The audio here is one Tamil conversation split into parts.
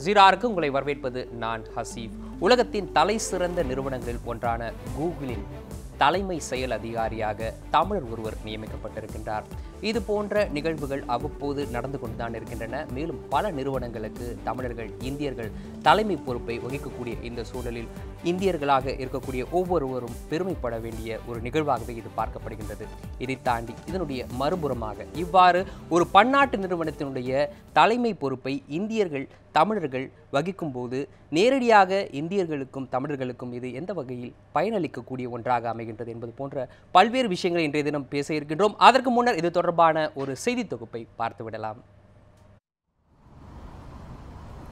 ஜீராருக்கு உங்களை வரவேற்பது நான் ஹசீப். உலகத்தின் தலை சிறந்த நிறுவனங்களில் ஒன்றான கூகுளின் தலைமை செயல் அதிகாரியாக தமிழர் ஒருவர் நியமிக்கப்பட்டிருக்கின்றார். இது போன்ற நிகழ்வுகள் அவ்வப்போது நடந்து கொண்டுதான் இருக்கின்றன. மேலும் பல நிறுவனங்களுக்கு தமிழர்கள், இந்தியர்கள் தலைமை பொறுப்பை வகிக்கக்கூடிய இந்த சூழலில் இந்தியர்களாக இருக்கக்கூடிய ஒவ்வொருவரும் பெருமைப்பட வேண்டிய ஒரு நிகழ்வாகவே இது பார்க்கப்படுகின்றது. இதை தாண்டி இதனுடைய மறுபுறமாக இவ்வாறு ஒரு பன்னாட்டு நிறுவனத்தினுடைய தலைமை பொறுப்பை இந்தியர்கள், தமிழர்கள் வகிக்கும் போது நேரடியாக இந்தியர்களுக்கும் தமிழர்களுக்கும் இது எந்த வகையில் பயனளிக்கக்கூடிய ஒன்றாக அமைகின்றது என்பது போன்ற பல்வேறு விஷயங்களை இன்றைய தினம் பேச இருக்கின்றோம். அதற்கு முன்னர் இது தொடர்பான ஒரு செய்தி தொகுப்பை பார்த்துவிடலாம்.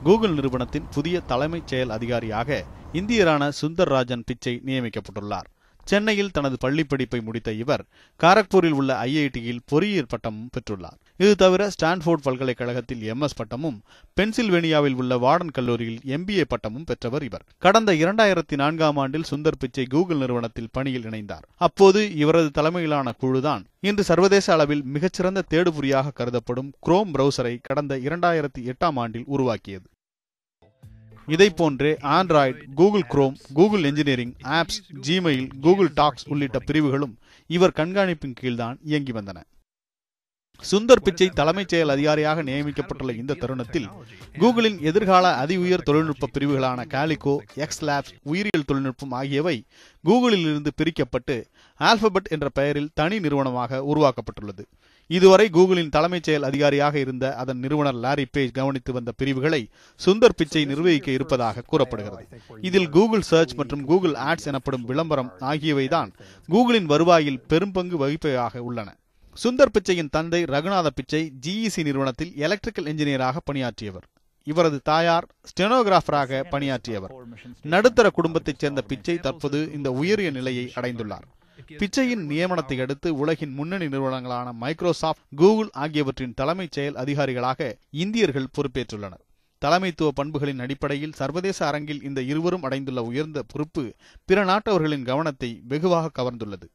கூகுள் நிறுவனத்தின் புதிய தலைமைச் செயல் அதிகாரியாக இந்தியரான சுந்தர் ராஜன் பிச்சை நியமிக்கப்பட்டுள்ளார். சென்னையில் தனது பள்ளி படிப்பை முடித்த இவர் காரக்பூரில் உள்ள ஐஐடியில் பொறியியல் பட்டமும் பெற்றுள்ளார். இது தவிர ஸ்டான்ஃபோர்ட் பல்கலைக்கழகத்தில் MS பட்டமும், பென்சில்வேனியாவில் உள்ள வார்டன் கல்லூரியில் MBA பட்டமும் பெற்றவர் இவர். கடந்த 2004ஆம் ஆண்டில் சுந்தர் பிச்சை கூகுள் நிறுவனத்தில் பணியில் இணைந்தார். அப்போது இவரது தலைமையிலான குழுதான் இன்று சர்வதேச அளவில் மிகச்சிறந்த தேடுபொறியாக கருதப்படும் குரோம் பிரவுசரை கடந்த 2008ஆம் ஆண்டில் உருவாக்கியது. இதைப்போன்றே Android, Google Chrome, Google engineering, apps, Gmail, Google Docs உள்ளிட்ட பிரிவுகளும் இவர் கண்காணிப்பின் கீழ்தான் இயங்கி வந்தன. சுந்தர் பிச்சை தலைமைச் செயல் அதிகாரியாக நியமிக்கப்பட்டுள்ள இந்த தருணத்தில் கூகுளின் எதிர்கால அதி உயர் தொழில்நுட்ப பிரிவுகளான காலிகோ, எக்ஸ் லேப்ஸ், உயிரியல் தொழில்நுட்பம் ஆகியவை கூகுளில் இருந்து பிரிக்கப்பட்டு ஆல்பபெட் என்ற பெயரில் தனி நிறுவனமாக உருவாக்கப்பட்டுள்ளது. இதுவரை கூகுளின் தலைமைச் செயல் அதிகாரியாக இருந்த அதன் நிறுவனர் லாரி பேஜ் கவனித்து வந்த பிரிவுகளை சுந்தர் பிச்சை நிர்வகிக்க இருப்பதாக கூறப்படுகிறது. இதில் கூகுள் சர்ச் மற்றும் கூகுள் ஆட்ஸ் எனப்படும் விளம்பரம் ஆகியவைதான் கூகுளின் வருவாயில் பெரும்பங்கு வகிப்பவையாக உள்ளன. சுந்தர் பிச்சையின் தந்தை ரகுநாத பிச்சை GEC நிறுவனத்தில் எலக்ட்ரிக்கல் என்ஜினியராக பணியாற்றியவர். இவரது தாயார் ஸ்டெனோகிராஃபராக பணியாற்றியவர். நடுத்தர குடும்பத்தைச் சேர்ந்த பிச்சை தற்போது இந்த உயரிய நிலையை அடைந்துள்ளார். பிச்சையின் நியமனத்தை அடுத்து உலகின் முன்னணி நிறுவனங்களான மைக்ரோசாப்ட், கூகுள் ஆகியவற்றின் தலைமைச் செயல் அதிகாரிகளாக இந்தியர்கள் பொறுப்பேற்றுள்ளனர். தலைமைத்துவ பண்புகளின் அடிப்படையில் சர்வதேச அரங்கில் இந்த இருவரும் அடைந்துள்ள உயர்ந்த பொறுப்பு பிற நாட்டவர்களின் கவனத்தை வெகுவாக கவர்ந்துள்ளது.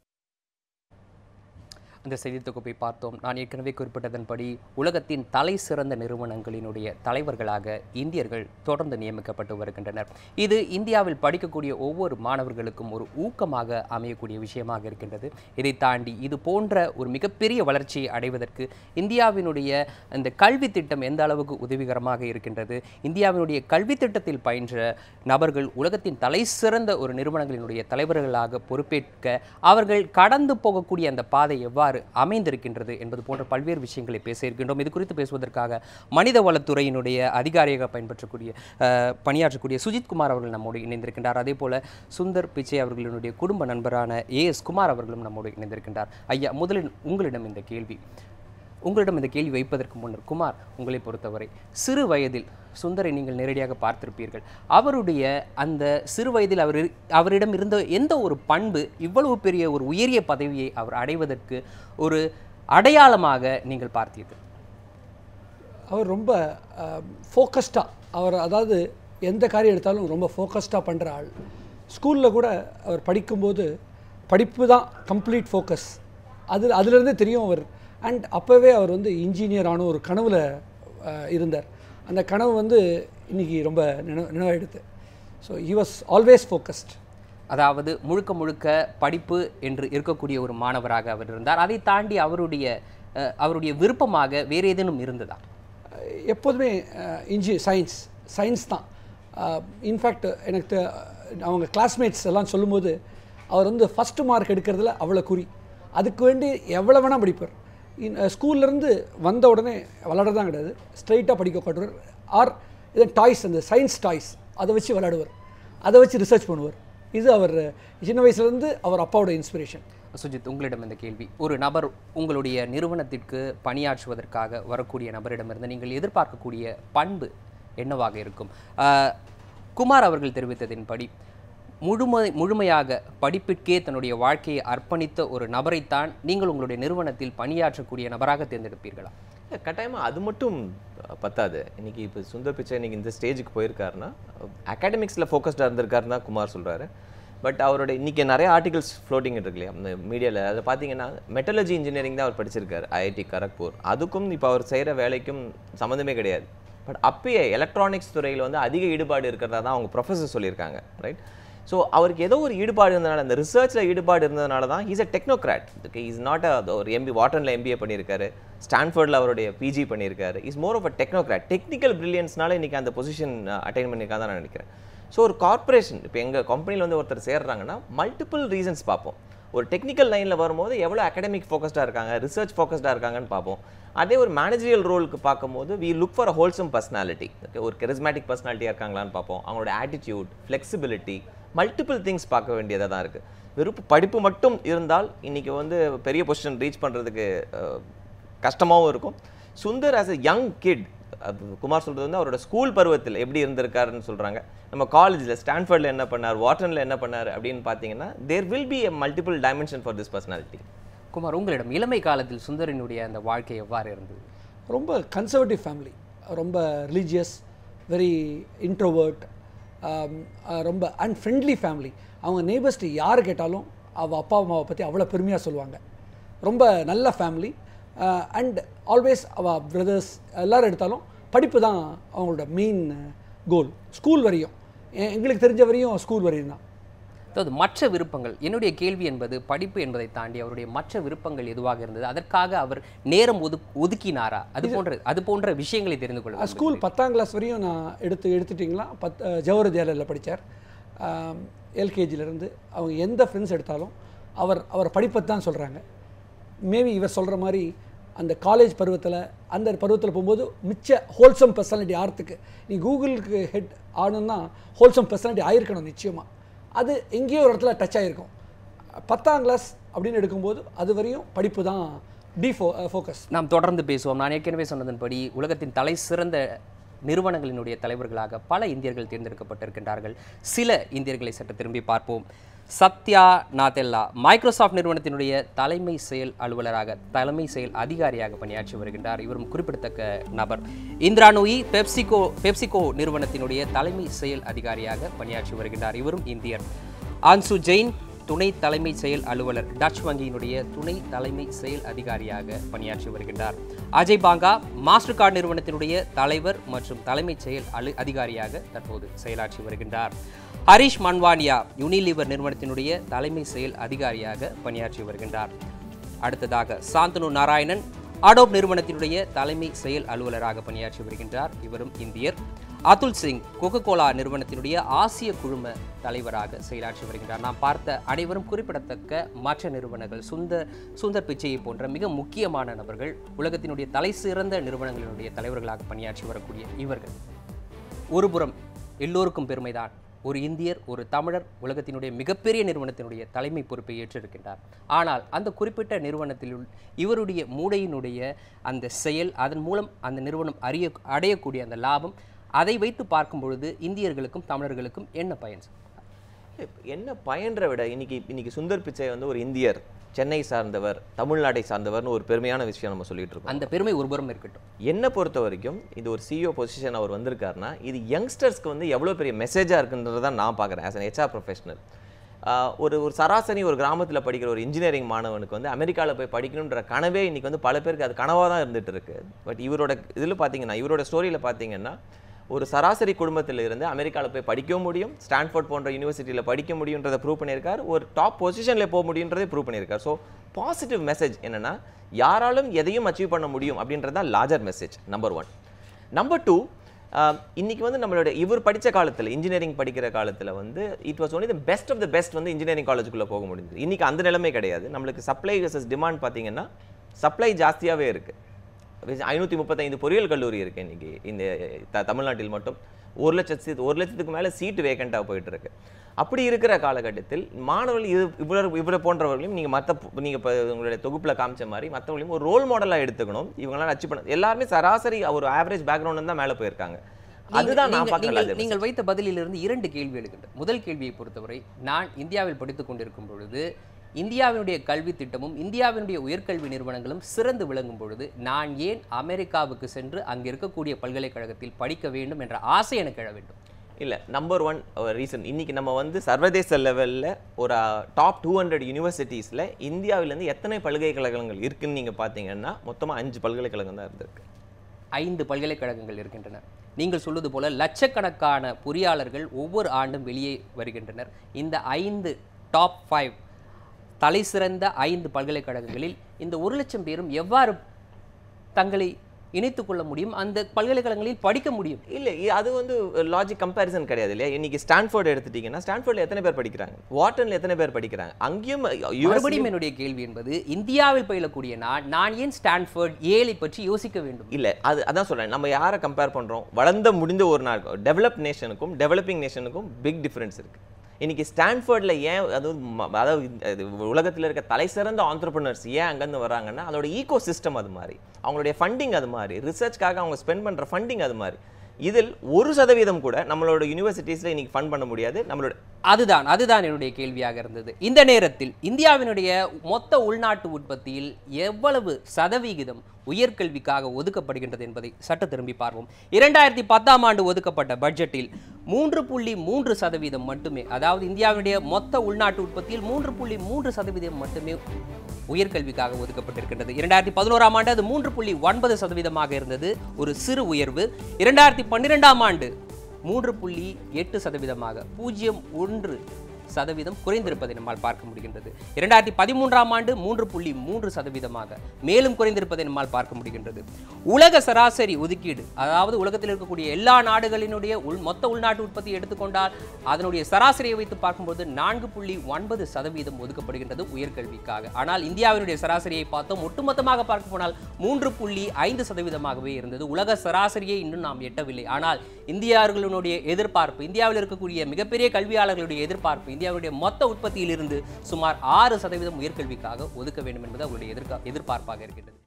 இந்த செய்தி தொகுப்பை பார்த்தோம். நான் ஏற்கனவே குறிப்பிட்டதன்படி உலகத்தின் தலை சிறந்த நிறுவனங்களினுடைய தலைவர்களாக இந்தியர்கள் தொடர்ந்து நியமிக்கப்பட்டு வருகின்றனர். இது இந்தியாவில் படிக்கக்கூடிய ஒவ்வொரு மாணவர்களுக்கும் ஒரு ஊக்கமாக அமையக்கூடிய விஷயமாக இருக்கின்றது. இதை தாண்டி இது போன்ற ஒரு மிகப்பெரிய வளர்ச்சியை அடைவதற்கு இந்தியாவினுடைய இந்த கல்வி திட்டம் எந்த அளவுக்கு உதவிகரமாக இருக்கின்றது, இந்தியாவினுடைய கல்வி திட்டத்தில் பயின்ற நபர்கள் உலகத்தின் தலை சிறந்த ஒரு நிறுவனங்களினுடைய தலைவர்களாக பொறுப்பேற்க அவர்கள் கடந்து போகக்கூடிய அந்த பாதை எவ்வாறு அமைந்திருக்கின்றது என்பது போன்ற பல்வேறு விஷயங்களை பேச இருக்கின்றோம். இது குறித்து பேசுவதற்காக மனித வளத்துறையினுடைய அதிகாரியாக பணியாற்றக்கூடிய சுஜித் குமார் அவர்கள் நம்மோடு இணைந்திருக்கின்றார். அதே போல சுந்தர் பிச்சை அவர்களுடைய குடும்ப நண்பரான AS குமார் அவர்களும் நம்மோடு இணைந்திருக்கின்றார். ஐயா, முதலில் உங்களிடம் இந்த கேள்வி வைப்பதற்கு முன்னர், குமார், உங்களை பொறுத்தவரை சிறு வயதில் சுந்தரை நீங்கள் நேரடியாக பார்த்திருப்பீர்கள். அவருடைய அந்த சிறு வயதில் அவரிடம் இருந்த எந்த ஒரு பண்பு இவ்வளவு பெரிய ஒரு உயரிய பதவியை அவர் அடைவதற்கு ஒரு அடையாளமாக நீங்கள் பார்த்தீர்கள்? அவர் ரொம்ப ஃபோக்கஸ்டாக, அதாவது எந்த காரியம் எடுத்தாலும் ரொம்ப ஃபோக்கஸ்டாக பண்ணுற ஆள். ஸ்கூலில் கூட அவர் படிக்கும்போது படிப்பு தான் கம்ப்ளீட் ஃபோக்கஸ். அதுலேருந்தே தெரியும் அவர். அண்ட் அப்போவே அவர் இன்ஜினியரான ஒரு கனவில் இருந்தார். அந்த கனவு இன்னைக்கு ரொம்ப நினைவாயிடுது. So he was always focused. அதாவது முழுக்க முழுக்க படிப்பு என்று இருக்கக்கூடிய ஒரு மாணவராக அவர் இருந்தார். அதை தாண்டி அவருடைய விருப்பமாக வேறு ஏதேனும் இருந்ததா? எப்போதுமே சயின்ஸ் தான். இன்ஃபேக்ட் எனக்கு அவங்க கிளாஸ்மேட்ஸ் எல்லாம் சொல்லும்போது அவர் ஃபஸ்ட்டு மார்க் எடுக்கிறதுல அவ்வளோ குறி. அதுக்கு வேண்டி எவ்வளோ வேணால் படிப்பார். ஸ்கூல்லேருந்து வந்த உடனே விளையாடுறதான் கிடையாது, ஸ்ட்ரைட்டாக படிக்க காட்டுவார். ஆர் இது டாய்ஸ், அந்த சயின்ஸ் டாய்ஸ் அதை வச்சு விளையாடுவார், அதை வச்சு ரிசர்ச் பண்ணுவார். இது அவர் சின்ன வயசுலேருந்து அவர் அப்பாவோட இன்ஸ்பிரேஷன். சுஜித், உங்களிடம் இந்த கேள்வி. ஒரு நபர் உங்களுடைய நிறுவனத்திற்கு பணியாற்றுவதற்காக வரக்கூடிய நபரிடமிருந்து நீங்கள் எதிர்பார்க்கக்கூடிய பண்பு என்னவாக இருக்கும்? குமார் அவர்கள் தெரிவித்ததின்படி முழுமையாக படிப்பிற்கே தன்னுடைய வாழ்க்கையை அர்ப்பணித்த ஒரு நபரைத்தான் நீங்கள் உங்களுடைய நிறுவனத்தில் பணியாற்றக்கூடிய நபராக தேர்ந்தெடுப்பீர்களா? கட்டாயமாக அது மட்டும் பத்தாது. இன்னைக்கு இப்போ சுந்தர் பிச்சை இன்னைக்கு இந்த ஸ்டேஜுக்கு போயிருக்காருன்னா அகாடமிக்ஸில் ஃபோக்கஸ்டாக இருந்திருக்காருன்னா குமார் சொல்கிறாரு. பட் அவரோட இன்றைக்கி நிறைய ஆர்டிகல்ஸ் ஃப்ளோட்டிங் இருக்கு இல்லையா அந்த மீடியாவில், அதை பார்த்தீங்கன்னா மெட்டலர்ஜி இன்ஜினியரிங் தான் அவர் படிச்சிருக்காரு IIT கரக்பூர். அதுக்கும் இப்போ அவர் செய்கிற வேலைக்கும் சம்மந்தமே கிடையாது. பட் அப்பயே எலக்ட்ரானிக்ஸ் துறையில் வந்து அதிக ஈடுபாடு இருக்கிறதா தான் அவங்க ப்ரொஃபஸர் சொல்லியிருக்காங்க, ரைட்? ஸோ அவருக்கு ஏதோ ஒரு ஈடுபாடு இருந்ததுனால, அந்த ரிசர்ச்சில் ஈடுபாடு இருந்ததுனால தான் he's a technocrat. Is not ஒரு வாட்டனில் எம்பிஏ பண்ணியிருக்காரு, ஸ்டான்ஃபோர்டில் அவருடைய பிஜி பண்ணியிருக்காரு. Is more of a technocrat. Technical பிரில்லியன்ஸ்னால இன்றைக்கி அந்த பொசிஷன் அட்டைன் பண்ணியிருக்கா தான் நான் நினைக்கிறேன். ஸோ ஒரு கார்ப்பரேஷன் இப்போ எங்கள் கம்பெனியில் வந்து ஒருத்தர் சேர்றாங்கன்னா மல்டிபிள் ரீசன்ஸ் பார்ப்போம். ஒரு டெக்னிக்கல் லைனில் வரும்போது எவ்வளோ அகடமிக் ஃபோக்கஸ்டாக இருக்காங்க, ரிசர்ச் ஃபோக்கஸ்டாக இருக்காங்கன்னு பார்ப்போம். அதே ஒரு மேனேஜரியல் ரோலுக்கு பார்க்கும்போது we look for a wholesome personality. Okay, ஒரு கெரிஸ்மேட்டிக் பர்சனாலிட்டியாக இருக்காங்களான்னு பார்ப்போம். அவங்களோட ஆட்டிடியூட், ஃப்ளெக்சிபிலிட்டி, மல்டிபிள் திங்ஸ் பார்க்க வேண்டியதாக தான் இருக்குது. வெறும் படிப்பு மட்டும் இருந்தால் இன்றைக்கி வந்து பெரிய பொசிஷன் ரீச் பண்ணுறதுக்கு கஷ்டமாகவும் இருக்கும். Sundar as a young kid, Kumar சொல்கிறது வந்து அவரோட ஸ்கூல் பருவத்தில் எப்படி இருந்திருக்காருன்னு சொல்கிறாங்க. நம்ம காலேஜில் ஸ்டான்ஃபோர்டில் என்ன பண்ணார், வாட்டனில் என்ன பண்ணார் அப்படின்னு பார்த்தீங்கன்னா there will be a multiple dimension for this personality. Kumar, உங்களிடம் இளமை காலத்தில் சுந்தரினுடைய அந்த வாழ்க்கை எவ்வாறு இருந்தது? ரொம்ப கன்சர்வேட்டிவ் ஃபேமிலி, ரொம்ப ரிலீஜியஸ், வெரி இன்ட்ரோவர்ட், ரொம்ப அன்ஃப்ரெண்ட்லி ஃபேமிலி. அவங்க நெய்பர்ஸ்ட்டு யார் கேட்டாலும் அவள் அப்பா அம்மாவை பற்றி அவ்வளோ பெருமையாக சொல்லுவாங்க. ரொம்ப நல்ல ஃபேமிலி. அண்ட் ஆல்வேஸ் அவள் பிரதர்ஸ் எல்லோரும் எடுத்தாலும் படிப்பு தான் அவங்களோட மெயின் கோல். ஸ்கூல் வரையும், எங்களுக்கு தெரிஞ்ச வரையும் ஸ்கூல் வரையும் தான். அதாவது மற்ற விருப்பங்கள், என்னுடைய கேள்வி என்பது படிப்பு என்பதை தாண்டி அவருடைய மற்ற விருப்பங்கள் எதுவாக இருந்தது, அதற்காக அவர் நேரம் ஒதுக்கினாரா, அது போன்ற விஷயங்களை தெரிந்து கொள்ள. ஸ்கூல் 10ஆம் கிளாஸ் வரையும் நான் எடுத்துட்டிங்களா, ஜவஹர் வித்யாலயில் படித்தார். எல்கேஜிலேருந்து அவங்க எந்த ஃப்ரெண்ட்ஸ் எடுத்தாலும் அவர் படிப்பை தான் சொல்கிறாங்க. மேபி இவர் சொல்கிற மாதிரி அந்த காலேஜ் பருவத்தில், அந்த பருவத்தில் போகும்போது மிச்ச ஹோல்சம் பர்சனாலிட்டி ஆகிறதுக்கு, நீ கூகுளுக்கு ஹெட் ஆகணுன்னா ஹோல்சம் பர்சனாலிட்டி ஆகிருக்கணும் நிச்சயமாக. அது எங்கேயோ ஒரு இடத்துல டச் ஆகிருக்கும். 10ஆம் கிளாஸ் அப்படின்னு எடுக்கும்போது அது வரையும் படிப்பு தான் ஃபோக்கஸ். நாம் தொடர்ந்து பேசுவோம். நான் ஏற்கனவே சொன்னதன்படி உலகத்தின் தலை சிறந்த நிறுவனங்களினுடைய தலைவர்களாக பல இந்தியர்கள் தேர்ந்தெடுக்கப்பட்டிருக்கின்றார்கள். சில இந்தியர்களை சற்று திரும்பி பார்ப்போம். சத்யா நாதெல்லா மைக்ரோசாஃப்ட் நிறுவனத்தினுடைய தலைமை செயல் அலுவலராக, தலைமை செயல் அதிகாரியாக பணியாற்றி வருகின்றார். இவரும் குறிப்பிடத்தக்க நபர். இந்திரா நூயி பெப்சிகோ நிறுவனத்தினுடைய தலைமை செயல் அதிகாரியாக பணியாற்றி வருகின்றார். இவரும் இந்தியர். ஆன்சு ஜெயின் துணை தலைமை செயல் அலுவலர், டச் வங்கியினுடைய துணை தலைமை செயல் அதிகாரியாக பணியாற்றி வருகின்றார். அஜய் பாங்கா மாஸ்டர் கார்டு நிறுவனத்தினுடைய தலைவர் மற்றும் தலைமை செயல் அதிகாரியாக தற்போது செயலாற்றி வருகின்றார். ஹரிஷ் மன்வானியா யூனிலிவர் நிறுவனத்தினுடைய தலைமை செயல் அதிகாரியாக பணியாற்றி வருகின்றார். அடுத்ததாக சாந்தனு நாராயணன் அடோப் நிறுவனத்தினுடைய தலைமை செயல் அலுவலராக பணியாற்றி வருகின்றார். இவரும் இந்தியர். அதுல் சிங் கோகோகோலா நிறுவனத்தினுடைய ஆசிய குழும தலைவராக செயலாற்றி வருகின்றார். நாம் பார்த்த அனைவரும் குறிப்பிடத்தக்க மற்ற நிறுவனங்கள், சுந்தர் பிச்சையை போன்ற மிக முக்கியமான நபர்கள், உலகத்தினுடைய தலை சிறந்த நிறுவனங்களினுடைய தலைவர்களாக பணியாற்றி வரக்கூடிய இவர்கள். ஒருபுறம் எல்லோருக்கும் பெருமைதான், ஒரு இந்தியர், ஒரு தமிழர் உலகத்தினுடைய மிகப்பெரிய நிறுவனத்தினுடைய தலைமை பொறுப்பை ஏற்றிருக்கின்றார். ஆனால் அந்த குறிப்பிட்ட நிறுவனத்தில் இவருடைய மூளையினுடைய அந்த செயல், அதன் மூலம் அந்த நிறுவனம் அடையக்கூடிய அந்த லாபம், அதை வைத்து பார்க்கும் பொழுது இந்தியர்களுக்கும் தமிழர்களுக்கும் என்ன பயன்? என்ன பயன்ற விட இன்னைக்கு சுந்தர் பிச்சை வந்து ஒரு இந்தியர், சென்னை சார்ந்தவர், தமிழ்நாட்டை சார்ந்தவர்னு ஒரு பெருமையான விஷயம் நம்ம சொல்லிட்டு இருக்கோம். அந்த பெருமை ஒருபுறம் இருக்கட்டும். என்னை பொறுத்த வரைக்கும் இது ஒரு சிஇஓ பொசிஷன் அவர் வந்திருக்காருன்னா இது யங்ஸ்டர்ஸ்க்கு வந்து எவ்வளோ பெரிய மெசேஜாக இருக்குன்றதான் நான் பார்க்குறேன் ஆஸ் அன் HR ப்ரொஃபஷனல். ஒரு சராசரி ஒரு கிராமத்தில் படிக்கிற ஒரு இன்ஜினியரிங் மாணவனுக்கு வந்து அமெரிக்காவில் போய் படிக்கணுன்ற கனவே இன்றைக்கி வந்து பல பேருக்கு அது கனவாக தான் இருந்துகிட்டு இருக்குது. பட் இவரோட இதில் பார்த்தீங்கன்னா, இவரோட ஸ்டோரியில் பார்த்தீங்கன்னா, ஒரு சராசரி குடும்பத்தில் இருந்து அமெரிக்காவில் போய் படிக்கவும் முடியும், ஸ்டான்ஃபோர்ட் போன்ற யூனிவர்சிட்டியில் படிக்க முடியுன்றதை ப்ரூவ் பண்ணியிருக்கார், ஒரு டாப் பொசிஷனில் போக முடியுன்றதை ப்ரூவ் பண்ணியிருக்கார். ஸோ பாசிட்டிவ் மெசேஜ் என்னென்னா, யாராலும் எதையும் அச்சீவ் பண்ண முடியும் அப்படின்றது தான் லார்ஜர் மெசேஜ், நம்பர் 1. நம்பர் 2, இன்றைக்கி வந்து நம்மளோட இவர் படித்த காலத்தில், இன்ஜினியரிங் படிக்கிற காலத்தில் வந்து it was only the best of the best வந்து இன்ஜினியரிங் காலேஜுக்குள்ளே போக முடியுது. இன்றைக்கி அந்த நிலைமை கிடையாது. நம்மளுக்கு சப்ளை வெர்சஸ் டிமாண்ட் பார்த்தீங்கன்னா சப்ளை ஜாஸ்தியாகவே இருக்குது. 535 பொறியியல் கல்லூரி இருக்குது இன்றைக்கி இந்த தமிழ்நாட்டில் மட்டும். 1 லட்சத்துக்கு மேலே சீட்டு வேக்கண்ட்டாக போயிட்டு இருக்கு. அப்படி இருக்கிற காலகட்டத்தில் மாணவர்கள் இவரை போன்றவர்களையும் நீங்கள் இப்போ உங்களுடைய தொகுப்பில் காமிச்ச மாதிரி மற்றவர்களையும் ஒரு ரோல் மாடலாக எடுத்துக்கணும். இவங்களாம் அச்சீவ் பண்ண எல்லாருமே சராசரி ஒரு ஆவரேஜ் பேக்ரவுண்ட் தான் மேலே போயிருக்காங்க. அதுதான் நான் பார்க்கல. நீங்கள் வைத்த பதிலிலிருந்து 2 கேள்வி எழுகின்றன. முதல் கேள்வியை பொறுத்தவரை, நான் இந்தியாவில் படித்துக் கொண்டிருக்கும் பொழுது இந்தியாவினுடைய கல்வி திட்டமும் இந்தியாவினுடைய உயர்கல்வி நிறுவனங்களும் சிறந்து விளங்கும் பொழுது நான் ஏன் அமெரிக்காவுக்கு சென்று அங்கே இருக்கக்கூடிய பல்கலைக்கழகத்தில் படிக்க வேண்டும் என்ற ஆசை எனக்கு எழ வேண்டும்? இல்லை, நம்பர் 1 ரீசன், இன்றைக்கி நம்ம வந்து சர்வதேச லெவலில் ஒரு டாப் 200 யூனிவர்சிட்டிஸில் இந்தியாவிலேருந்து எத்தனை பல்கலைக்கழகங்கள் இருக்குதுன்னு நீங்கள் பார்த்தீங்கன்னா மொத்தமாக 5 பல்கலைக்கழகம் தான் இருந்திருக்கு. 5 பல்கலைக்கழகங்கள் இருக்கின்றன. நீங்கள் சொல்வது போல லட்சக்கணக்கான பொறியாளர்கள் ஒவ்வொரு ஆண்டும் வெளியே வருகின்றனர். இந்த 5 டாப் 5 தலைசிறந்த 5 பல்கலைக்கழகங்களில் இந்த 1 லட்சம் பேரும் எவ்வாறு தங்களை இணைத்துக் கொள்ள முடியும், அந்த பல்கலைக்கழகங்களில் படிக்க முடியும்? இல்லை, அது வந்து லாஜிக் கம்பேரிசன் கிடையாது இல்லையா? இன்னைக்கு ஸ்டான்ஃபோர்டு எடுத்துட்டீங்கன்னா ஸ்டான்ஃபோர்டில் எத்தனை பேர் படிக்கிறாங்க, வாட்டனில் எத்தனை பேர் படிக்கிறாங்க? அங்கேயும் மறுபடியும் என்னுடைய கேள்வி என்பது, இந்தியாவில் பயிலக்கூடிய நான் ஏன் ஸ்டான்ஃபோர்ட் ஏலை பற்றி யோசிக்க வேண்டும்? இல்லை, அதான் சொல்கிறேன். நம்ம யாரை கம்பேர் பண்ணுறோம்? வளர்ந்த முடிந்த ஒரு நாள் டெவலப் நேஷனுக்கும் டெவலப்பிங் நேஷனுக்கும் பிக் டிஃப்ரென்ஸ் இருக்குது. இன்னைக்கு ஸ்டான்ஃபோர்டில் ஏன் அதாவது உலகத்தில் இருக்க தலைசிறந்த ஆண்டர்பிரினர்ஸ் ஏன் அங்கேருந்து வராங்கன்னா அதோட ஈகோ சிஸ்டம் அது மாதிரி, அவங்களுடைய ஃபண்டிங் அது மாதிரி, ரிசர்ச்காக அவங்க ஸ்பெண்ட் பண்ணுற ஃபண்டிங் அது மாதிரி. இதில் 1% கூட நம்மளோட யூனிவர்சிட்டிஸில் இன்னைக்கு ஃபண்ட் பண்ண முடியாது. நம்மளோட அதுதான் என்னுடைய கேள்வியாக இருந்தது. இந்த நேரத்தில் இந்தியாவினுடைய மொத்த உள்நாட்டு உற்பத்தியில் எவ்வளவு சதவிகிதம் உயர்கல்விக்காக ஒதுக்கப்படுகின்றது என்பதை சற்று திரும்பி பார்ப்போம். 2010ஆம் ஆண்டு ஒதுக்கப்பட்ட பட்ஜெட்டில் 3.3% மட்டுமே, அதாவது இந்தியாவினுடைய மொத்த உள்நாட்டு உற்பத்தியில் 3.3% மட்டுமே உயர்கல்விக்காக ஒதுக்கப்பட்டிருக்கின்றது. 2011ஆம் ஆண்டு அது 3.9% இருந்தது, ஒரு சிறு உயர்வு. 2012ஆம் ஆண்டு 3.8%, 0.1% குறைந்திருப்பதை நம்மால் பார்க்க முடிகின்றது. 2013ஆம் ஆண்டு 3.3%, மேலும் குறைந்திருப்பதை நம்மால் பார்க்க முடிகின்றது. உலக சராசரி ஒதுக்கீடு, அதாவது உலகத்தில் இருக்கக்கூடிய எல்லா நாடுகளினுடைய மொத்த உள்நாட்டு உற்பத்தி எடுத்துக்கொண்டால் அதனுடைய சராசரியை வைத்து பார்க்கும்போது 4.9% ஒதுக்கப்படுகின்றது உயர்கல்விக்காக. ஆனால் இந்தியாவினுடைய சராசரியை பார்த்தோம், ஒட்டுமொத்தமாக பார்க்க போனால் 3.5%ஆகவே இருந்தது. உலக சராசரியை இன்னும் நாம் எட்டவில்லை. ஆனால் இந்தியர்களுடைய எதிர்பார்ப்பு, இந்தியாவில் இருக்கக்கூடிய மிகப்பெரிய கல்வியாளர்களுடைய எதிர்பார்ப்பு, இந்தியாவுடைய மொத்த உற்பத்தியில் இருந்து சுமார் 6% உயர்கல்விக்காக ஒதுக்க வேண்டும் என்பது அவருடைய எதிர்பார்ப்பாக இருக்கின்றது.